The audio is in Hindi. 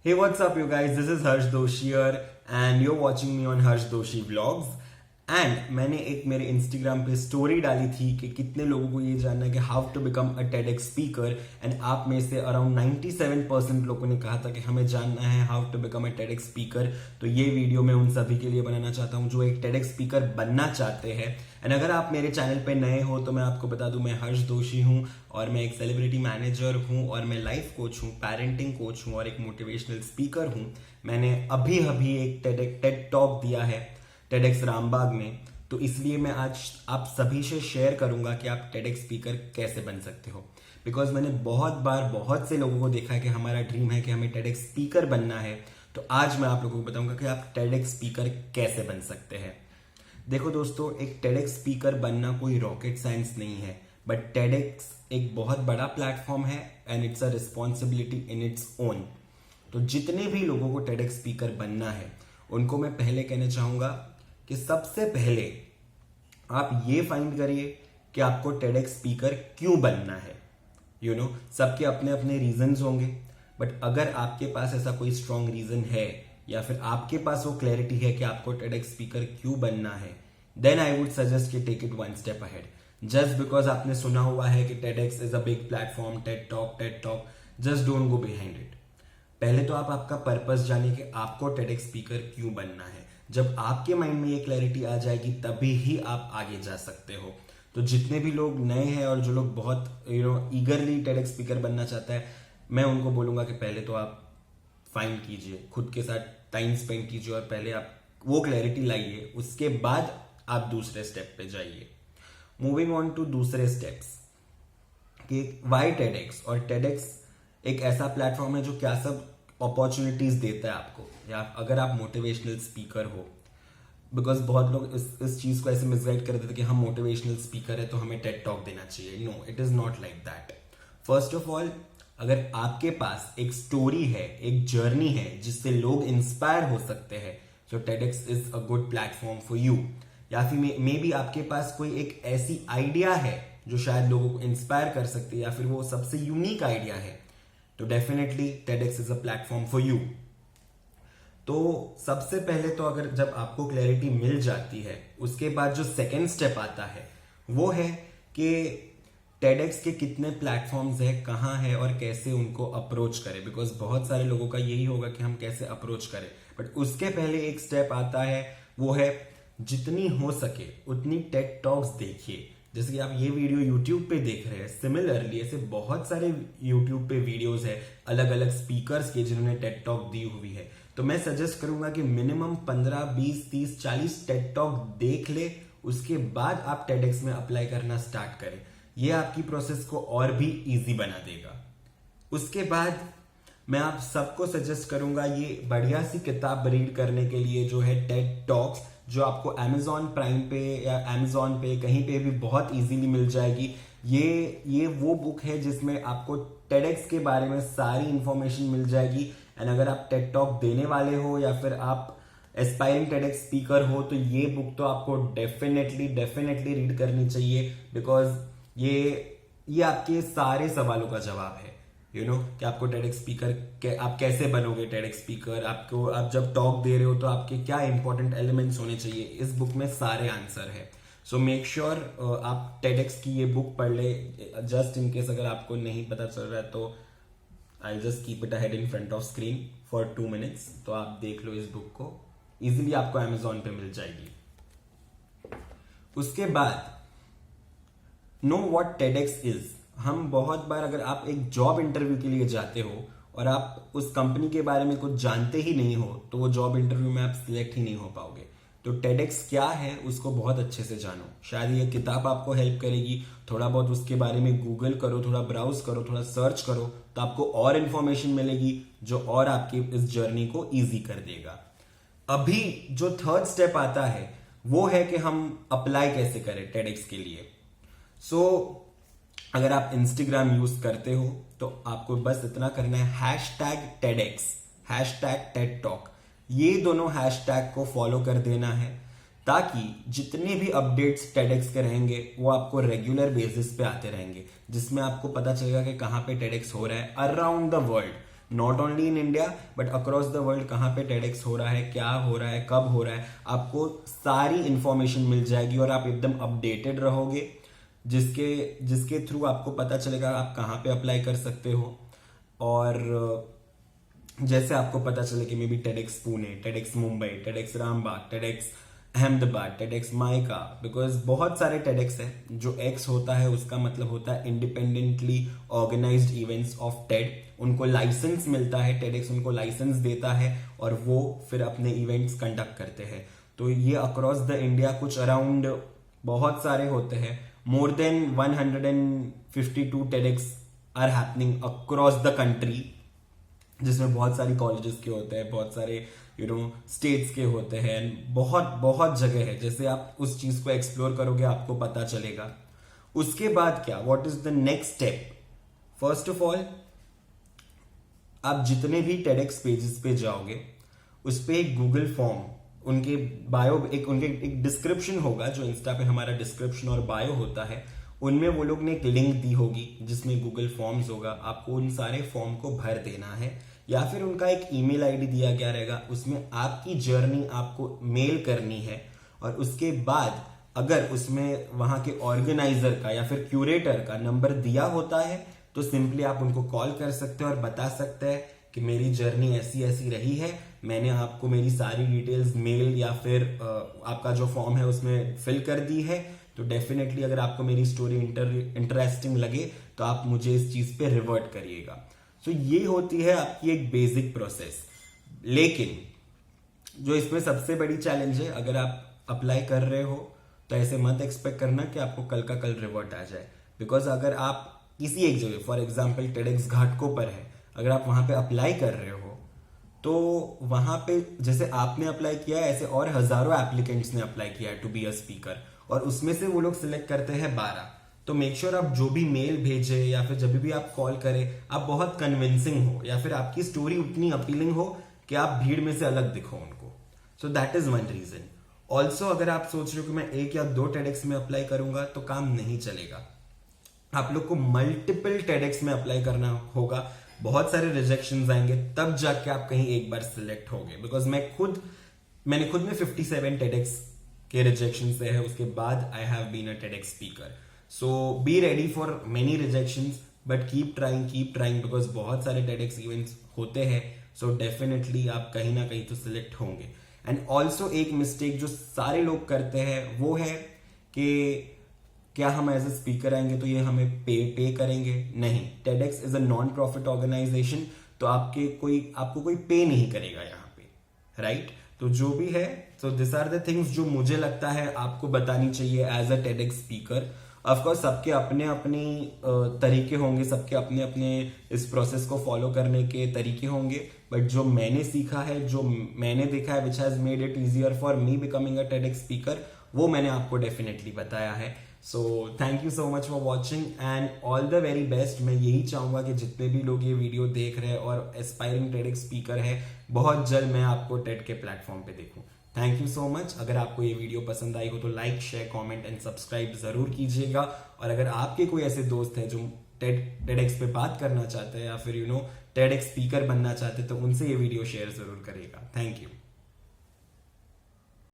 Hey, what's up, you guys? This is Harsh Doshi here, and you're watching me on Harsh Doshi Vlogs. And मैंने एक मेरे इंस्टाग्राम पे स्टोरी डाली थी कि कितने लोगों को ये जानना है कि how to become a TEDx speaker, and आप में से अराउंड 97% लोगों ने कहा था कि हमें जानना है how to become a TEDx speaker. तो ये वीडियो मैं उन सभी के लिए बनाना चाहता हूँ जो एक टेडेक्स स्पीकर बनना चाहते हैं। एंड अगर आप मेरे चैनल पे नए हो तो मैं आपको बता दूं, मैं हर्ष दोशी हूँ और मैं एक सेलिब्रिटी मैनेजर हूँ और मैं लाइफ कोच हूँ, पेरेंटिंग कोच हूँ और एक मोटिवेशनल स्पीकर हूँ। मैंने अभी अभी एक टेड टॉक दिया है टेडेक्स रामबाग में, तो इसलिए मैं आज आप सभी से शेयर करूंगा कि आप टेडेक्स स्पीकर कैसे बन सकते हो। बिकॉज मैंने बहुत बार बहुत से लोगों को देखा है कि हमारा ड्रीम है कि हमें टेडेक्स स्पीकर बनना है। तो आज मैं आप लोगों को बताऊंगा कि आप टेडेक्स स्पीकर कैसे बन सकते हैं। देखो दोस्तों, एक टेडेक्स स्पीकर बनना कोई रॉकेट साइंस नहीं है, बट टेडेक्स एक बहुत बड़ा प्लेटफॉर्म है and it's a responsibility in its own. तो जितने भी लोगों को टेडेक्स स्पीकर बनना है उनको मैं पहले कहना चाहूंगा कि सबसे पहले आप ये फाइंड करिए कि आपको टेडेक्स स्पीकर क्यों बनना है। सबके अपने अपने रीजंस होंगे, बट अगर आपके पास ऐसा कोई स्ट्रॉन्ग रीजन है या फिर आपके पास वो क्लैरिटी है कि आपको टेडेक्स स्पीकर क्यों बनना है, देन आई वुड सजेस्ट कि take it one step ahead. Just because आपने सुना हुआ है कि TEDx is a big platform, TED talk, just don't go behind it. पहले तो आप आपका पर्पस जानिए कि आपको टेडेक्स स्पीकर क्यों बनना है। जब आपके माइंड में ये क्लैरिटी आ जाएगी तभी ही आप आगे जा सकते हो। तो जितने भी लोग नए हैं और जो लोग बहुत ईगरली टेडेक्स स्पीकर बनना चाहता है, मैं उनको बोलूंगा कि पहले तो आप फाइंड कीजिए, खुद के साथ टाइम स्पेंड कीजिए और पहले आप वो क्लैरिटी लाइए, उसके बाद आप दूसरे स्टेप पे जाइए। मूविंग ऑन टू दूसरे स्टेप्स कि वाई टेडेक्स। और टेडेक्स एक ऐसा प्लेटफॉर्म है जो क्या सब अपॉर्चुनिटीज देता है आपको, या अगर आप मोटिवेशनल स्पीकर हो। बिकॉज बहुत लोग इस चीज को ऐसे मिसगाइड कर देते कि हम मोटिवेशनल स्पीकर है तो हमें टेड टॉक देना चाहिए। No, it is not like that. First of all, अगर आपके पास एक स्टोरी है, एक जर्नी है जिससे लोग इंस्पायर हो सकते हैं, तो TEDx is a good platform for you. या फिर मे बी आपके पास कोई एक ऐसी आइडिया है जो शायद लोगों को इंस्पायर कर सकती है, या फिर वो सबसे यूनिक आइडिया है, तो definitely TEDx is a platform for you. तो सबसे पहले तो अगर जब आपको क्लैरिटी मिल जाती है, उसके बाद जो सेकेंड स्टेप आता है वो है कि टेडेक्स के कितने प्लेटफॉर्म्स है, कहाँ है और कैसे उनको अप्रोच करें। बिकॉज बहुत सारे लोगों का यही होगा कि हम कैसे अप्रोच करें, बट उसके पहले एक स्टेप आता है, वो है जितनी हो सके उतनी टेड टॉक्स देखिए। जैसे कि आप ये वीडियो YouTube पे देख रहे हैं, सिमिलरली ऐसे बहुत सारे YouTube पे वीडियोस है अलग अलग स्पीकर्स के जिन्होंने टेड टॉक दी हुई है। तो मैं सजेस्ट करूंगा कि मिनिमम 15, 20, 30, 40 टेड टॉक देख ले, उसके बाद आप टेडेक्स में अप्लाई करना स्टार्ट करें। ये आपकी प्रोसेस को और भी इजी बना देगा। उसके बाद मैं आप सबको सजेस्ट करूंगा ये बढ़िया सी किताब रीड करने के लिए, जो है टेड टॉक्स, जो आपको Amazon प्राइम पे या Amazon पे कहीं पे भी बहुत इजीली मिल जाएगी। ये वो बुक है जिसमें आपको टेडेक्स के बारे में सारी इंफॉर्मेशन मिल जाएगी। एंड अगर आप टेड टॉक देने वाले हो या फिर आप एस्पायरिंग टेडेक्स स्पीकर हो, तो ये बुक तो आपको डेफिनेटली रीड करनी चाहिए। बिकॉज ये आपके सारे सवालों का जवाब है। कि आपको टेडेक्स स्पीकर आप कैसे बनोगे, टेडेक्स स्पीकर आपको, आप जब टॉक दे रहे हो तो आपके क्या इंपॉर्टेंट एलिमेंट्स होने चाहिए, इस बुक में सारे आंसर है। सो मेक श्योर आप टेडेक्स की ये बुक पढ़ ले। जस्ट इन केस अगर आपको नहीं पता चल रहा है तो I just keep it ahead in front of screen for 2 minutes, तो आप देख लो इस बुक को, इजिली आपको Amazon पे मिल जाएगी। उसके बाद नो व्हाट टेडेक्स इज। हम बहुत बार, अगर आप एक जॉब इंटरव्यू के लिए जाते हो और आप उस कंपनी के बारे में कुछ जानते ही नहीं हो, तो वो जॉब इंटरव्यू में आप सिलेक्ट ही नहीं हो पाओगे। तो टेडेक्स क्या है उसको बहुत अच्छे से जानो। शायद ये किताब आपको हेल्प करेगी, थोड़ा बहुत उसके बारे में गूगल करो, थोड़ा ब्राउज करो, थोड़ा सर्च करो, तो आपको और इंफॉर्मेशन मिलेगी जो और आपकी इस जर्नी को ईजी कर देगा। अभी जो थर्ड स्टेप आता है वो है कि हम अप्लाई कैसे करें टेडेक्स के लिए। सो अगर आप इंस्टाग्राम यूज करते हो तो आपको बस इतना करना है, #TEDx, #TEDTalk, ये दोनों हैशटैग को फॉलो कर देना है, ताकि जितने भी अपडेट्स टेडेक्स के रहेंगे वो आपको रेगुलर बेसिस पे आते रहेंगे, जिसमें आपको पता चलेगा कि कहाँ पे टेडेक्स हो रहा है around the world. Not only in India but across the world कहाँ पे TEDx हो रहा है, क्या हो रहा है, कब हो रहा है, आपको सारी इंफॉर्मेशन मिल जाएगी और आप एकदम अपडेटेड रहोगे, जिसके थ्रू आपको पता चलेगा आप कहाँ पे अप्लाई कर सकते हो। और जैसे आपको पता चले कि may be TEDx Pune, TEDx Mumbai, TEDx Rambagh, TEDx Ahmedabad, TEDx mica, because बहुत सारे TEDx है। जो X होता है उसका मतलब होता है independently organised events of TED। उनको लाइसेंस मिलता है, TEDx उनको लाइसेंस देता है और वो फिर अपने इवेंट्स कंडक्ट करते हैं। तो ये अक्रॉस द इंडिया कुछ अराउंड बहुत सारे होते हैं, more than 152 TEDx are happening across the country, जिसमें बहुत सारी कॉलेजेस के होते हैं, बहुत सारे स्टेट्स के होते हैं, बहुत बहुत जगह है। जैसे आप उस चीज को एक्सप्लोर करोगे आपको पता चलेगा। उसके बाद क्या, what is the next step? First of all, आप जितने भी TEDx पेजेस पे जाओगे उस पे एक गूगल फॉर्म, उनके बायो उनके एक डिस्क्रिप्शन होगा, जो इंस्टा पे हमारा डिस्क्रिप्शन और बायो होता है, उनमें वो लोग ने एक लिंक दी होगी जिसमें गूगल फॉर्म्स होगा। आपको उन सारे फॉर्म को भर देना है, या फिर उनका एक ईमेल आईडी दिया गया रहेगा, उसमें आपकी जर्नी आपको मेल करनी है। और उसके बाद अगर उसमें वहां के ऑर्गेनाइजर का या फिर क्यूरेटर का नंबर दिया होता है तो सिंपली आप उनको कॉल कर सकते हो और बता सकते हैं कि मेरी जर्नी ऐसी ऐसी रही है, मैंने आपको मेरी सारी डिटेल्स मेल या फिर आपका जो फॉर्म है उसमें फिल कर दी है। तो डेफिनेटली अगर आपको मेरी स्टोरी इंटरेस्टिंग लगे तो आप मुझे इस चीज पे रिवर्ट करिएगा। सो ये होती है आपकी एक बेसिक प्रोसेस। लेकिन जो इसमें सबसे बड़ी चैलेंज है, अगर आप अप्लाई कर रहे हो तो ऐसे मत एक्सपेक्ट करना कि आपको कल का कल रिवर्ट आ जाए। बिकॉज अगर आप किसी एक जगह, फॉर एग्जाम्पल TEDx घाटकोपर है, अगर आप वहां पे अप्लाई कर रहे हो तो वहां पे जैसे आपने अप्लाई किया है ऐसे और हजारों एप्लीकेंट्स ने अप्लाई किया है टू बी अ स्पीकर, और उसमें से वो लोग सिलेक्ट करते हैं 12। तो मेक श्योर आप जो भी मेल भेजे या फिर जब भी आप कॉल करें आप बहुत कन्विंसिंग हो, या फिर आपकी स्टोरी उतनी अपीलिंग हो कि आप भीड़ में से अलग दिखो उनको। So that is one reason. Also अगर आप सोच रहे हो कि मैं 1 या 2 TEDx में अप्लाई करूंगा तो काम नहीं चलेगा, आप लोग को मल्टीपल TEDx में अप्लाई करना होगा। बहुत सारे रिजेक्शंस आएंगे, तब जाके आप कहीं एक बार सिलेक्ट होगे। बिकॉज मैंने खुद में 57 TEDx के रिजेक्शन से है, उसके बाद I have been a TEDx speaker. So be ready for many rejections but keep trying because बहुत सारे TEDx इवेंट्स होते हैं। सो डेफिनेटली आप कहीं ना कहीं तो सिलेक्ट होंगे। एंड ऑल्सो एक मिस्टेक जो सारे लोग करते हैं वो है कि क्या हम एज ए स्पीकर आएंगे तो ये हमें पे करेंगे? नहीं, TEDx is a non profit organisation, तो आपको कोई पे नहीं करेगा यहाँ पे, राइट? तो जो भी है, so this are the things जो मुझे लगता है आपको बतानी चाहिए as a TEDx speaker. Of course सबके अपने अपने तरीके होंगे, सबके अपने अपने इस प्रोसेस को फॉलो करने के तरीके होंगे, बट जो मैंने सीखा है, जो मैंने देखा है, which has made it easier for me becoming a TEDx speaker, वो मैंने आपको डेफिनेटली बताया है। So thank you so much for watching and all the very best. मैं यही चाहूंगा कि जितने भी लोग ये वीडियो देख रहे हैं और एस्पायरिंग TEDx स्पीकर है, बहुत जल्द मैं आपको TED के प्लेटफॉर्म पे देखूं। Thank you so much. अगर आपको ये वीडियो पसंद आई हो तो like, share, comment and subscribe जरूर कीजिएगा। और अगर आपके कोई ऐसे दोस्त हैं जो TEDx पे बात करना चाहते हैं या फिर TEDx स्पीकर बनना चाहते हैं तो उनसे ये वीडियो शेयर जरूर करिएगा। Thank you.